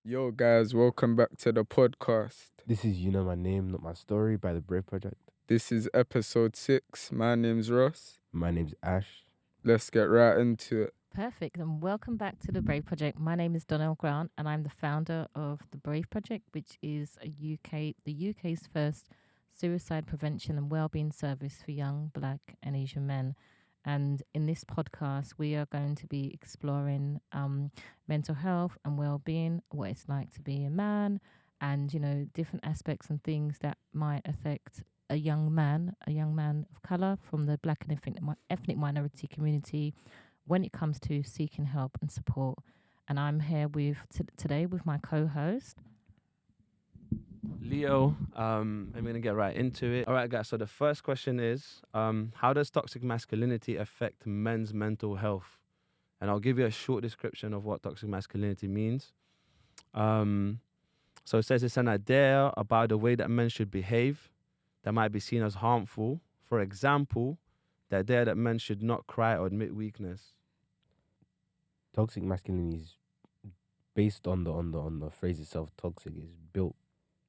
Yo, guys, welcome back to the podcast. This is You Know My Name, Not My Story by the Brave Project. This is episode 6. My name's Ross. My name's Ash. Let's get right into it. Perfect, and welcome back to the Brave Project. My name is Donnell Grant, and I'm the founder of the Brave Project, which is the UK's first suicide prevention and wellbeing service for young Black and Asian men. And in this podcast, we are going to be exploring mental health and well-being, what it's like to be a man, and different aspects and things that might affect a young man of color from the Black and ethnic minority community when it comes to seeking help and support. And I'm here with today with my co-host Leo. I'm going to get right into it. All right, guys. So the first question is, how does toxic masculinity affect men's mental health? And I'll give you a short description of what toxic masculinity means. So it says it's an idea about the way that men should behave that might be seen as harmful. For example, the idea that men should not cry or admit weakness. Toxic masculinity is based on the phrase itself. Toxic is built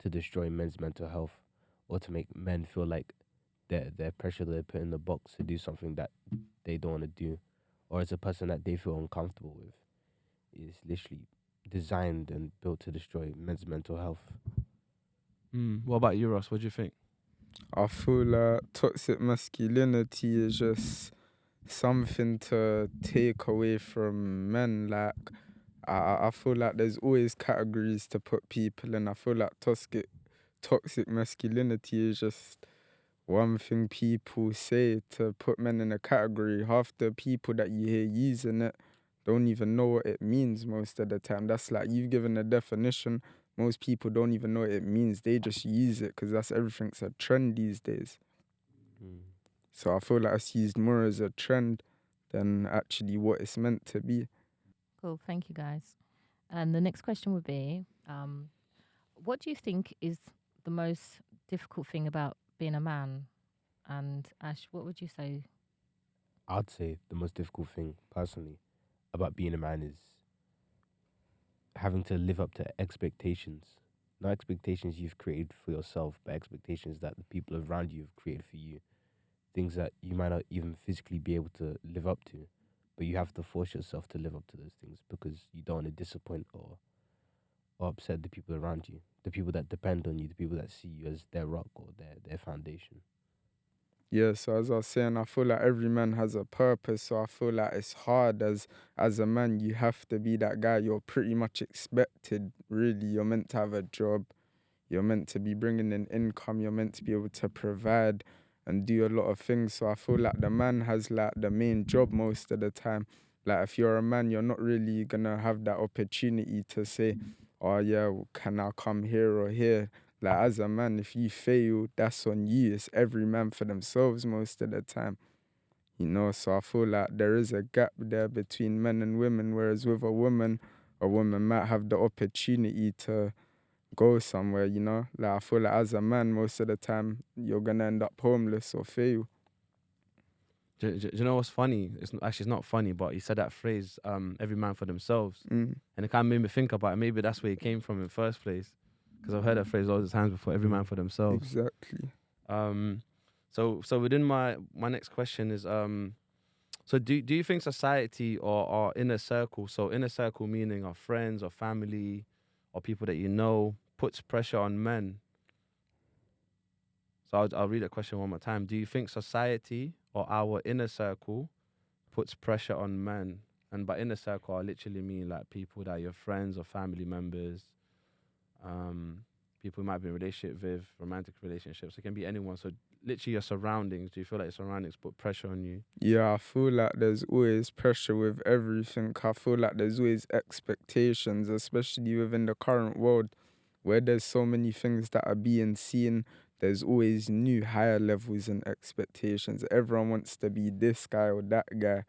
to destroy men's mental health or to make men feel like they're pressure they put in the box to do something that they don't want to do, or as a person that they feel uncomfortable with. It's literally designed and built to destroy men's mental health. What about you, Ross? What do you think? I feel like toxic masculinity is just something to take away from men. Like, I feel like there's always categories to put people in. I feel like toxic masculinity is just one thing people say to put men in a category. Half the people that you hear using it don't even know what it means most of the time. That's like, you've given a definition. Most people don't even know what it means. They just use it because everything's a trend these days. So I feel like it's used more as a trend than actually what it's meant to be. Cool, thank you guys. And the next question would be, what do you think is the most difficult thing about being a man? And Ash, what would you say? I'd say the most difficult thing, personally, about being a man is having to live up to expectations. Not expectations you've created for yourself, but expectations that the people around you have created for you. Things that you might not even physically be able to live up to, but you have to force yourself to live up to those things because you don't want to disappoint or upset the people around you, the people that depend on you, the people that see you as their rock or their foundation. Yeah, so as I was saying, I feel like every man has a purpose, so I feel like it's hard as a man. You have to be that guy. You're pretty much expected, really. You're meant to have a job. You're meant to be bringing in income. You're meant to be able to provide and do a lot of things. So I feel like the man has like the main job most of the time. Like, if you're a man, you're not really gonna have that opportunity to say, oh yeah, can I come here or here? Like, as a man, if you fail, that's on you. It's every man for themselves most of the time. So I feel like there is a gap there between men and women, whereas with a woman might have the opportunity to go somewhere, Like, I feel like as a man, most of the time, you're gonna end up homeless or fail. Do you know what's funny? It's not funny, but you said that phrase, every man for themselves. And it kind of made me think about it. Maybe that's where it came from in the first place. Because I've heard that phrase all the times before, every man for themselves. Exactly. So within my next question is, so do you think society or our inner circle, so inner circle meaning our friends or family or people that you know, puts pressure on men? So I'll read the question one more time. Do you think society or our inner circle puts pressure on men? And by inner circle, I literally mean like people that are your friends or family members, people who might be in a relationship with, romantic relationships. It can be anyone. So literally your surroundings. Do you feel like your surroundings put pressure on you? Yeah, I feel like there's always pressure with everything. I feel like there's always expectations, especially within the current world where there's so many things that are being seen. There's always new higher levels and expectations. Everyone wants to be this guy or that guy,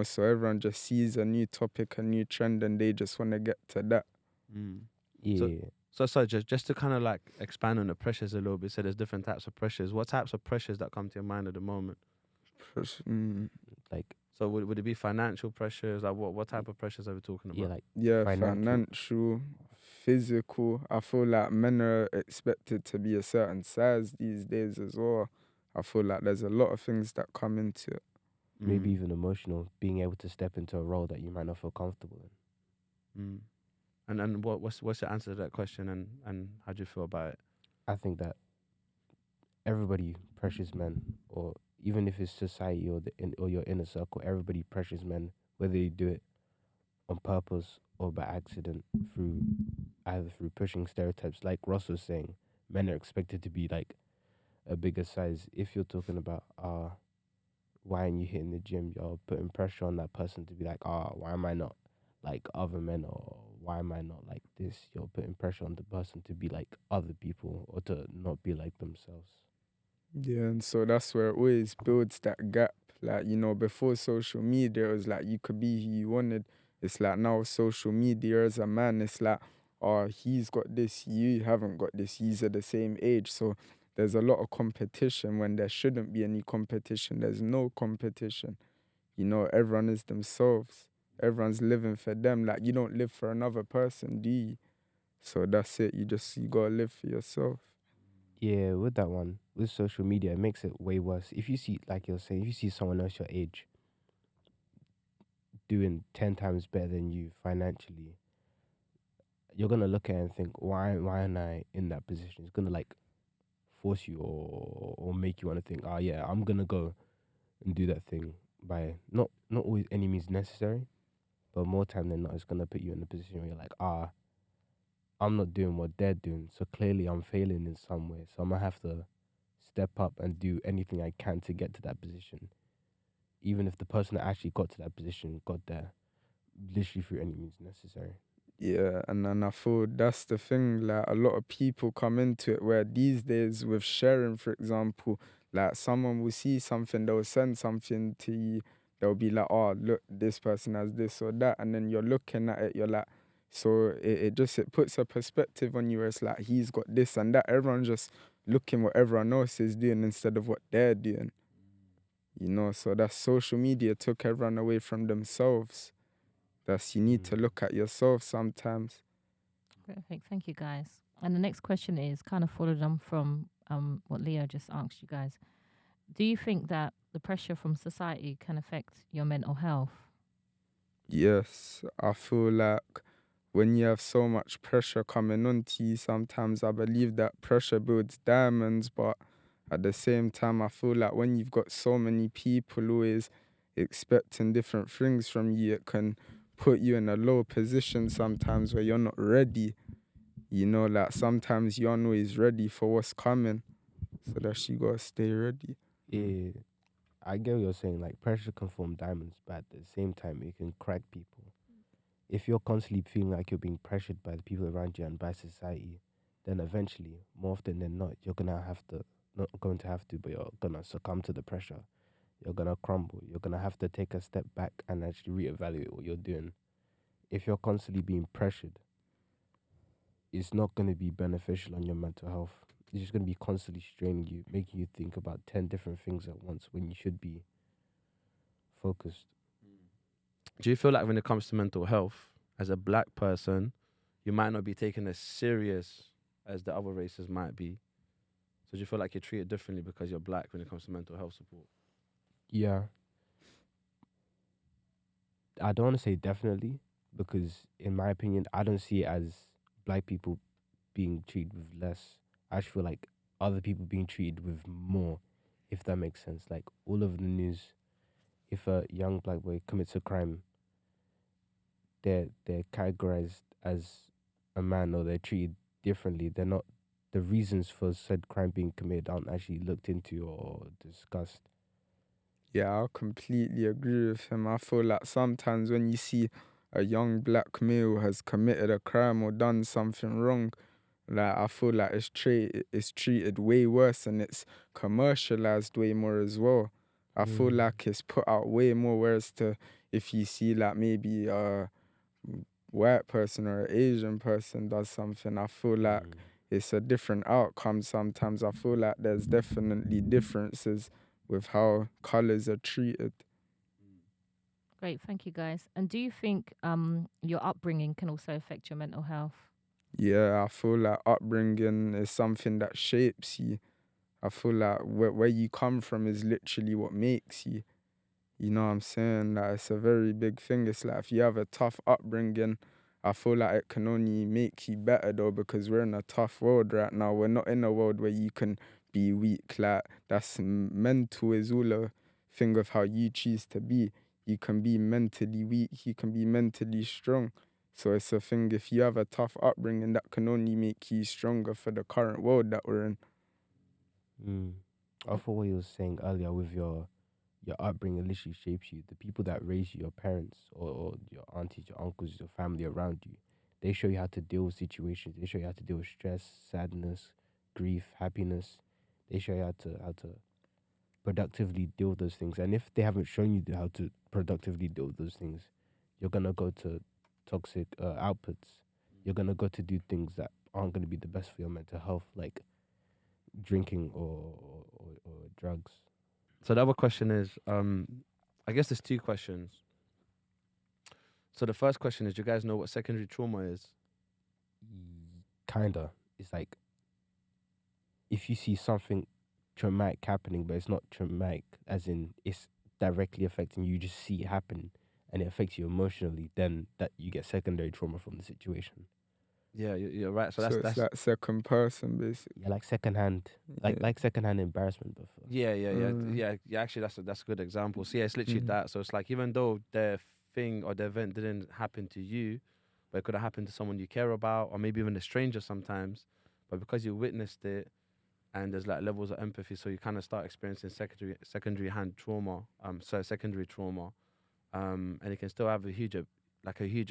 so everyone just sees a new topic, a new trend, and they just want to get to that. Yeah. So just to kind of like expand on the pressures a little bit, so there's different types of pressures. What types of pressures that come to your mind at the moment? Like, so would it be financial pressures? Like what type of pressures are we talking about? yeah, like Yeah, financial. financial, physical. I feel like men are expected to be a certain size these days as well. I feel like there's a lot of things that come into it. Maybe even emotional, being able to step into a role that you might not feel comfortable in. Mm. And what's the answer to that question, and how do you feel about it? I think that everybody pressures men, or even if it's society or your inner circle, everybody pressures men, whether they do it on purpose or by accident, through either through pushing stereotypes. Like Ross was saying, men are expected to be like a bigger size. If you're talking about why aren't you hitting the gym, you're putting pressure on that person to be like, why am I not like other men, or why am I not like this? You're putting pressure on the person to be like other people or to not be like themselves. Yeah, and so that's where it always builds that gap. Like, before social media, it was like you could be who you wanted. It's like now social media as a man, it's like, oh, he's got this, you haven't got this, he's at the same age. So there's a lot of competition when there shouldn't be any competition. There's no competition. Everyone is themselves. Everyone's living for them. Like, you don't live for another person, do you? So that's it. You gotta live for yourself. Yeah, with that one, with social media, it makes it way worse. If you see, like you're saying, if you see someone else your age doing 10 times better than you financially, you're gonna look at it and think, why am I in that position? It's gonna like force you, or make you want to think, oh yeah, I'm gonna go and do that thing, by not always any means necessary, but more time than not, it's gonna put you in a position where you're like, I'm not doing what they're doing, so clearly I'm failing in some way. So I'm gonna have to step up and do anything I can to get to that position, even if the person that actually got to that position got there literally through any means necessary. Yeah, and then I feel that's the thing. Like, a lot of people come into it where these days, with sharing, for example, like someone will see something, they'll send something to you, they'll be like, oh, look, this person has this or that. And then you're looking at it, you're like, so it puts a perspective on you where it's like, he's got this and that. Everyone's just looking what everyone else is doing instead of what they're doing. So that social media took everyone away from themselves. You need to look at yourself sometimes. Perfect. Thank you, guys. And the next question is kind of followed on from what Leo just asked you guys. Do you think that the pressure from society can affect your mental health? Yes, I feel like when you have so much pressure coming onto you, sometimes I believe that pressure builds diamonds, but at the same time, I feel like when you've got so many people always expecting different things from you, it can put you in a low position sometimes where you're not ready. Like sometimes you aren't always ready for what's coming, so that you gotta stay ready. Yeah, I get what you're saying. Like, pressure can form diamonds, but at the same time, it can crack people. If you're constantly feeling like you're being pressured by the people around you and by society, then eventually, more often than not, you're gonna have to, not going to have to, but you're gonna succumb to the pressure. You're gonna crumble. You're gonna have to take a step back and actually reevaluate what you're doing. If you're constantly being pressured, it's not gonna be beneficial on your mental health. It's just gonna be constantly straining you, making you think about 10 different things at once when you should be focused. Do you feel like when it comes to mental health, as a black person, you might not be taken as serious as the other races might be? So do you feel like you're treated differently because you're black when it comes to mental health support? Yeah, I don't want to say definitely, because in my opinion, I don't see it as black people being treated with less. I actually feel like other people being treated with more, if that makes sense. Like, all over the news, if a young black boy commits a crime, they're categorized as a man, or they're treated differently. They're not, the reasons for said crime being committed aren't actually looked into or discussed. Yeah, I completely agree with him. I feel like sometimes when you see a young black male has committed a crime or done something wrong, like I feel like it's treated way worse and it's commercialized way more as well. I feel like it's put out way more. Whereas if you see like maybe a white person or an Asian person does something, I feel like it's a different outcome sometimes. I feel like there's definitely differences with how colors are treated. Great, thank you, guys. And do you think your upbringing can also affect your mental health? Yeah, I feel like upbringing is something that shapes you. I feel like where you come from is literally what makes you. You know what I'm saying? Like, it's a very big thing. It's like if you have a tough upbringing, I feel like it can only make you better though, because we're in a tough world right now. We're not in a world where you can be weak. Like, that's mental is all a thing of how you choose to be. You can be mentally weak, you can be mentally strong. So it's a thing, if you have a tough upbringing, that can only make you stronger for the current world that we're in. I thought what you were saying earlier with your upbringing literally shapes you. The people that raise you, your parents or your aunties, your uncles, your family around you, they show you how to deal with situations. They show you how to deal with stress, sadness, grief, happiness. They show you how to productively deal with those things. And if they haven't shown you how to productively deal with those things, you're gonna go to toxic outputs. You're gonna go to do things that aren't gonna be the best for your mental health, like drinking or drugs. So the other question is, I guess there's two questions. So the first question is, do you guys know what secondary trauma is? Kinda. It's like if you see something traumatic happening, but it's not traumatic, as in it's directly affecting you, you just see it happen and it affects you emotionally, then that you get secondary trauma from the situation. Yeah, you're right. So So it's that's like second person, basically. Yeah, like secondhand, Yeah. like secondhand embarrassment. But yeah. Actually, that's a good example. So yeah, it's literally Mhm. that. So it's like even though the thing or the event didn't happen to you, but it could have happened to someone you care about, or maybe even a stranger sometimes. But because you witnessed it, and there's like levels of empathy, so you kind of start experiencing secondary hand trauma. Secondary trauma, and it can still have a huge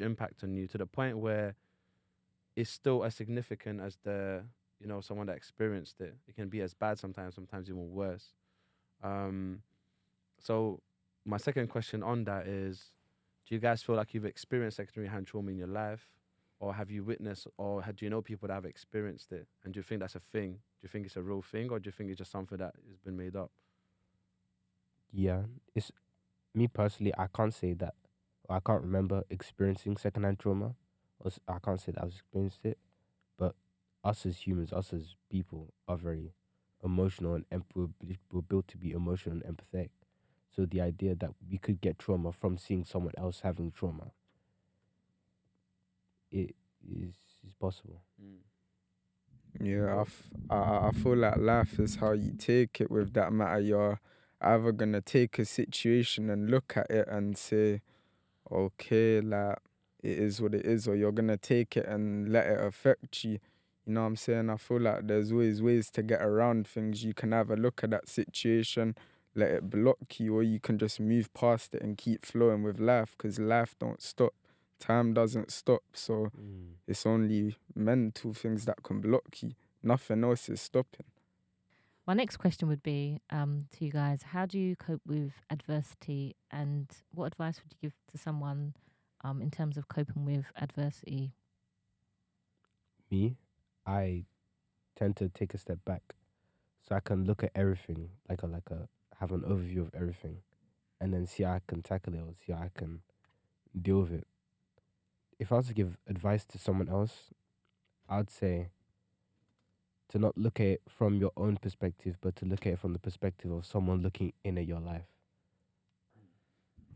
impact on you to the point where it's still as significant as someone that experienced it. It can be as bad sometimes even worse. Um, so my second question on that is, do you guys feel like you've experienced secondary hand trauma in your life, or have you witnessed, or do you know people that have experienced it? And do you think that's a thing? Do you think it's a real thing, or do you think it's just something that has been made up? yeah, it's me personally. I can't say that. I can't remember experiencing secondhand trauma. I can't say that I've experienced it. But us as humans, us as people, are very emotional and we're built to be emotional and empathetic. So the idea that we could get trauma from seeing someone else having trauma, it is possible. Yeah, I feel like life is how you take it with that matter. You're either gonna take a situation and look at it and say, okay, like, it is what it is, or you're gonna take it and let it affect you. You know what I'm saying? I feel like there's always ways to get around things. You can either look at that situation, let it block you, or you can just move past it and keep flowing with life, because life don't stop. Time doesn't stop. So it's only mental things that can block you. Nothing else is stopping. My next question would be to you guys: how do you cope with adversity, and what advice would you give to someone in terms of coping with adversity? Me, I tend to take a step back so I can look at everything like a have an overview of everything, and then see how I can tackle it or see how I can deal with it. If I was to give advice to someone else, I'd say to not look at it from your own perspective, but to look at it from the perspective of someone looking in at your life.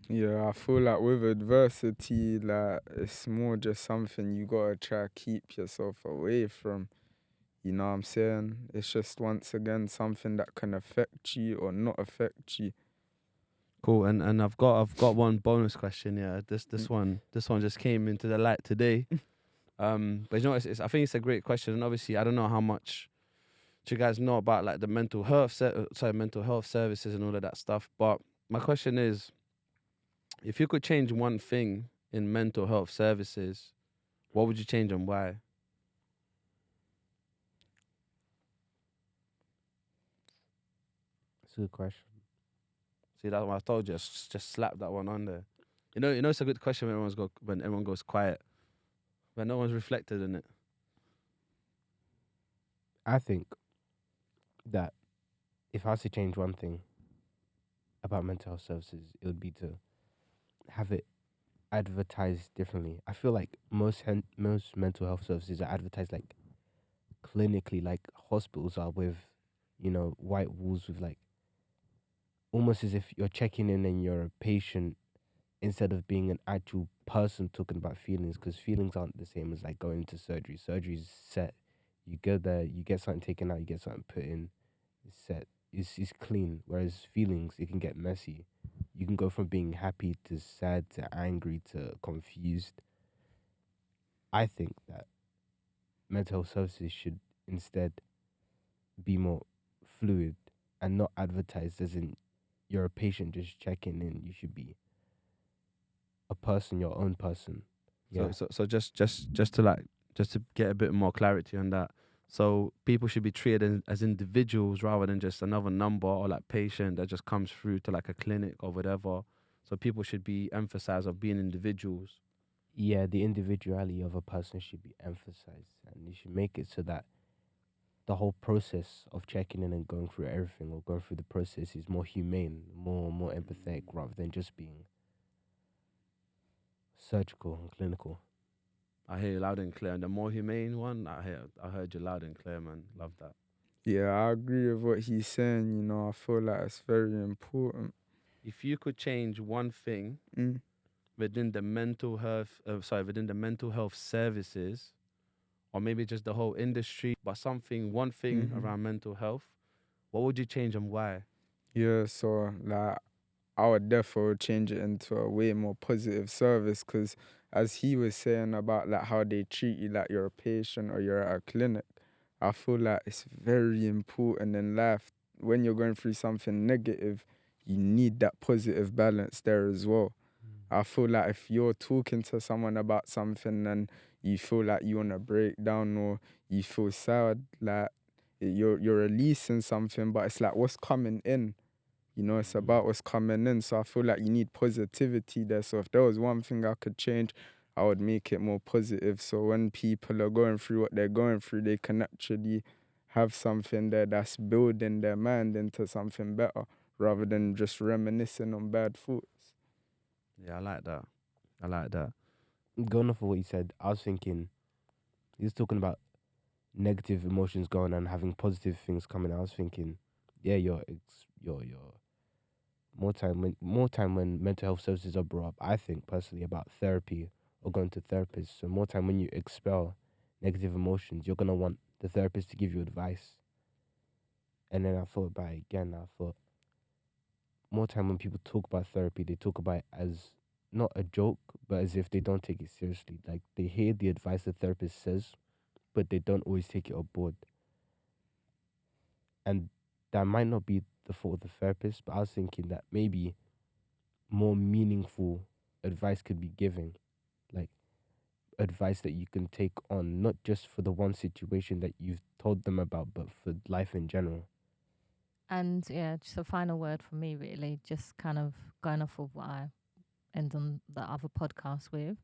Yeah, I feel like with adversity, like, it's more just something you gotta try to keep yourself away from. You know what I'm saying? It's just, once again, something that can affect you or not affect you. Cool, and I've got one bonus question. Yeah, this one just came into the light today. But you know, I think it's a great question, and obviously I don't know how much do you guys know about like the mental health services and all of that stuff. But my question is, if you could change one thing in mental health services, what would you change and why? It's a good question. See that one I told you, just slap that one on there. It's a good question when everyone goes quiet, when no one's reflected in it. I think that if I was to change one thing about mental health services, it would be to have it advertised differently. I feel like most mental health services are advertised like clinically, like hospitals are with, white walls with like almost as if you're checking in and you're a patient instead of being an actual person talking about feelings, because feelings aren't the same as like going into surgery. Surgery is set. You go there, you get something taken out, you get something put in. It's set. It's clean. Whereas feelings, it can get messy. You can go from being happy to sad to angry to confused. I think that mental health services should instead be more fluid and not advertised as in you're a patient just checking in. You should be a person, your own person. Yeah. So just to like just to get a bit more clarity on that. So people should be treated as individuals rather than just another number or like patient that just comes through to like a clinic or whatever. So people should be emphasized of being individuals. Yeah, the individuality of a person should be emphasized, and you should make it so that the whole process of checking in and going through everything or going through the process is more humane, more empathetic, rather than just being surgical and clinical. I hear you loud and clear. And the more humane one, I heard you loud and clear, man. Love that. Yeah, I agree with what he's saying. I feel like it's very important. If you could change one thing Mm. within the within the mental health services, or maybe just the whole industry, but one thing Mhm. around mental health, what would you change and why? Yeah, so like I would definitely change it into a way more positive service because as he was saying about like how they treat you like you're a patient or you're at a clinic, I feel like it's very important in life when you're going through something negative, you need that positive balance there as well. I feel like if you're talking to someone about something and you feel like you want to break down or you feel sad, like you're releasing something, but it's like what's coming in. It's about what's coming in. So I feel like you need positivity there. So if there was one thing I could change, I would make it more positive. So when people are going through what they're going through, they can actually have something there that's building their mind into something better rather than just reminiscing on bad thoughts. Yeah, I like that. I like that. Going off of what you said, I was thinking, he was talking about negative emotions going and having positive things coming. I was thinking, yeah, your more time when mental health services are brought up. I think personally about therapy or going to therapists. So more time when you expel negative emotions, you're gonna want the therapist to give you advice. And then I thought about it again. I thought more time when people talk about therapy, they talk about it as not a joke, but as if they don't take it seriously. Like they hear the advice the therapist says, but they don't always take it on board. And that might not be the fault of the therapist, but I was thinking that maybe more meaningful advice could be given, like advice that you can take on, not just for the one situation that you've told them about, but for life in general. And yeah, just a final word from me, really, just kind of going off of what I end on the other podcast with,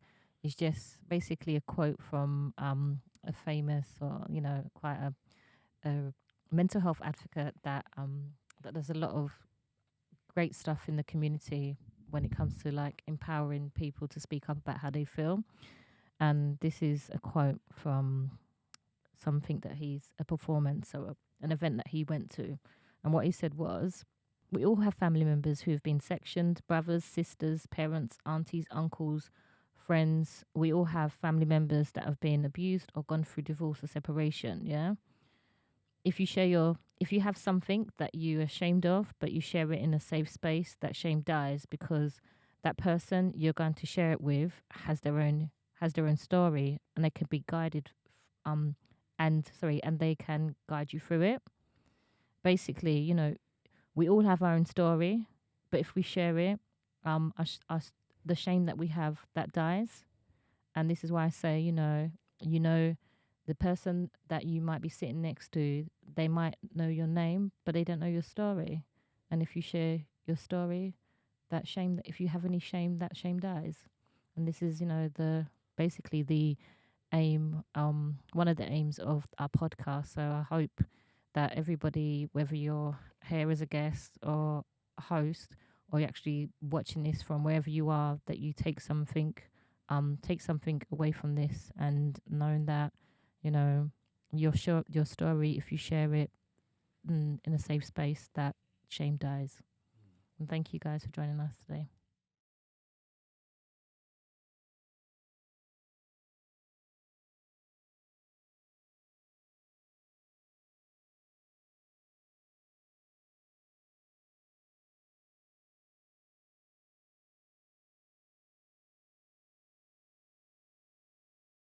is just basically a quote from a famous or quite a mental health advocate that does a lot of great stuff in the community when it comes to like empowering people to speak up about how they feel. And this is a quote from something that he's a performance or an event that he went to. And what he said was, we all have family members who have been sectioned, brothers, sisters, parents, aunties, uncles, friends. We all have family members that have been abused or gone through divorce or separation. Yeah. If you have something that you're ashamed of, but you share it in a safe space, that shame dies because that person you're going to share it with has their own story, and they can be guided and they can guide you through it. Basically, we all have our own story, but if we share it, the shame that we have that dies. And this is why I say, the person that you might be sitting next to, they might know your name, but they don't know your story. And if you share your story, that shame, if you have any shame, that shame dies. And this is, the basically the aim, one of the aims of our podcast. So I hope that everybody, whether you're here as a guest or a host, or you're actually watching this from wherever you are, that you take something away from this, and knowing that, you know, your story, if you share it in a safe space, that shame dies. And thank you guys for joining us today.